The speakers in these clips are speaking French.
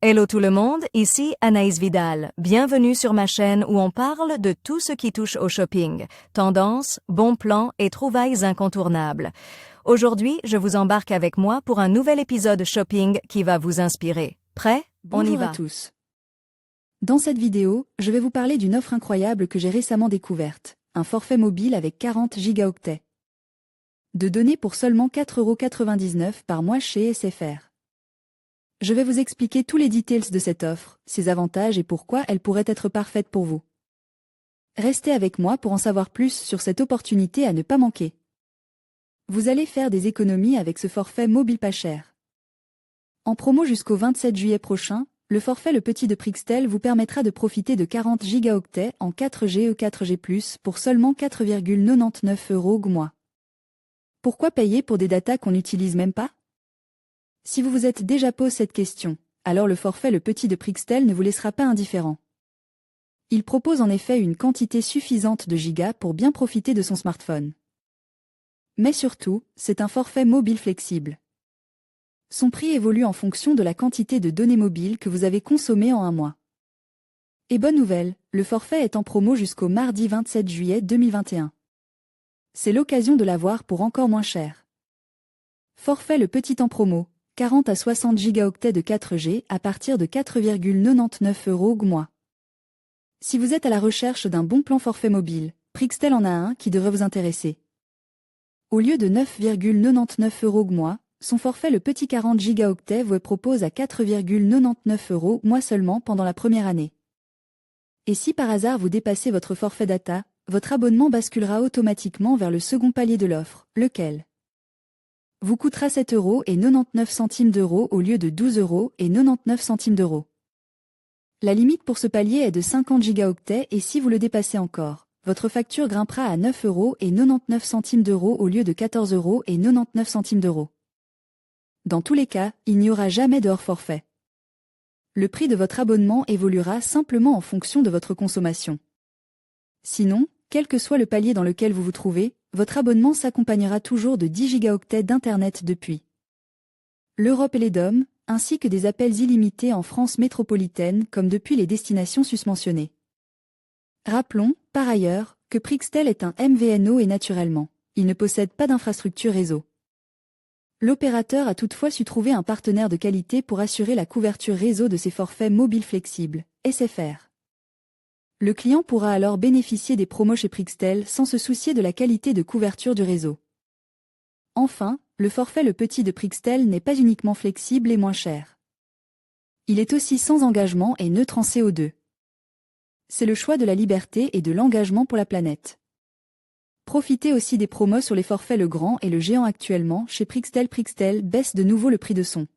Hello tout le monde, ici Anaïs Vidal. Bienvenue sur ma chaîne où on parle de tout ce qui touche au shopping, tendances, bons plans et trouvailles incontournables. Aujourd'hui, je vous embarque avec moi pour un nouvel épisode shopping qui va vous inspirer. Prêt? On y Bonjour va. à tous. Dans cette vidéo, je vais vous parler d'une offre incroyable que j'ai récemment découverte, un forfait mobile avec 40 gigaoctets de données pour seulement 4,99 € par mois chez SFR. Je vais vous expliquer tous les details de cette offre, ses avantages et pourquoi elle pourrait être parfaite pour vous. Restez avec moi pour en savoir plus sur cette opportunité à ne pas manquer. Vous allez faire des économies avec ce forfait mobile pas cher. En promo jusqu'au 27 juillet prochain, le forfait Le Petit de Prixtel vous permettra de profiter de 40 gigaoctets en 4G et 4G+, pour seulement 4,99 € mois. Pourquoi payer pour des datas qu'on n'utilise même pas? Si vous vous êtes déjà posé cette question, alors le forfait Le Petit de Prixtel ne vous laissera pas indifférent. Il propose en effet une quantité suffisante de gigas pour bien profiter de son smartphone. Mais surtout, c'est un forfait mobile flexible. Son prix évolue en fonction de la quantité de données mobiles que vous avez consommées en un mois. Et bonne nouvelle, le forfait est en promo jusqu'au mardi 27 juillet 2021. C'est l'occasion de l'avoir pour encore moins cher. Forfait Le Petit en promo, 40 à 60 gigaoctets de 4G à partir de 4,99 € mois. Si vous êtes à la recherche d'un bon plan forfait mobile, Prixtel en a un qui devrait vous intéresser. Au lieu de 9,99 € mois, son forfait Le Petit 40 gigaoctets vous propose à 4,99 € mois seulement pendant la première année. Et si par hasard vous dépassez votre forfait data, votre abonnement basculera automatiquement vers le second palier de l'offre, lequel vous coûtera 7,99 € au lieu de 12,99 €. La limite pour ce palier est de 50 gigaoctets et si vous le dépassez encore, votre facture grimpera à 9,99 € au lieu de 14,99 €. Dans tous les cas, il n'y aura jamais de hors forfait. Le prix de votre abonnement évoluera simplement en fonction de votre consommation. Sinon, quel que soit le palier dans lequel vous vous trouvez, votre abonnement s'accompagnera toujours de 10 gigaoctets d'Internet depuis l'Europe et les DOM, ainsi que des appels illimités en France métropolitaine comme depuis les destinations susmentionnées. Rappelons, par ailleurs, que Prixtel est un MVNO et naturellement, il ne possède pas d'infrastructure réseau. L'opérateur a toutefois su trouver un partenaire de qualité pour assurer la couverture réseau de ses forfaits mobiles flexibles, SFR. Le client pourra alors bénéficier des promos chez Prixtel sans se soucier de la qualité de couverture du réseau. Enfin, le forfait Le Petit de Prixtel n'est pas uniquement flexible et moins cher. Il est aussi sans engagement et neutre en CO2. C'est le choix de la liberté et de l'engagement pour la planète. Profitez aussi des promos sur les forfaits Le Grand et Le Géant actuellement chez Prixtel. Prixtel baisse de nouveau le prix de son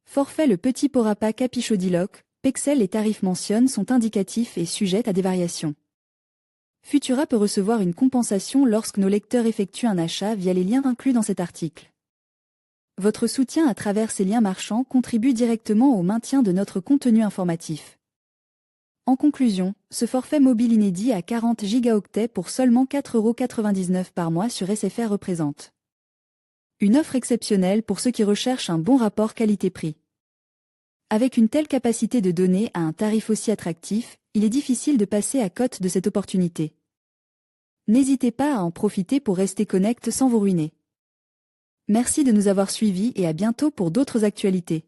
forfait Le Petit Porapa Capichaudiloc. Pexel, les tarifs mentionnés sont indicatifs et sujets à des variations. Futura peut recevoir une compensation lorsque nos lecteurs effectuent un achat via les liens inclus dans cet article. Votre soutien à travers ces liens marchands contribue directement au maintien de notre contenu informatif. En conclusion, ce forfait mobile inédit à 40 gigaoctets pour seulement 4,99 € par mois sur SFR représente une offre exceptionnelle pour ceux qui recherchent un bon rapport qualité-prix. Avec une telle capacité de données à un tarif aussi attractif, il est difficile de passer à côté de cette opportunité. N'hésitez pas à en profiter pour rester connecté sans vous ruiner. Merci de nous avoir suivis et à bientôt pour d'autres actualités.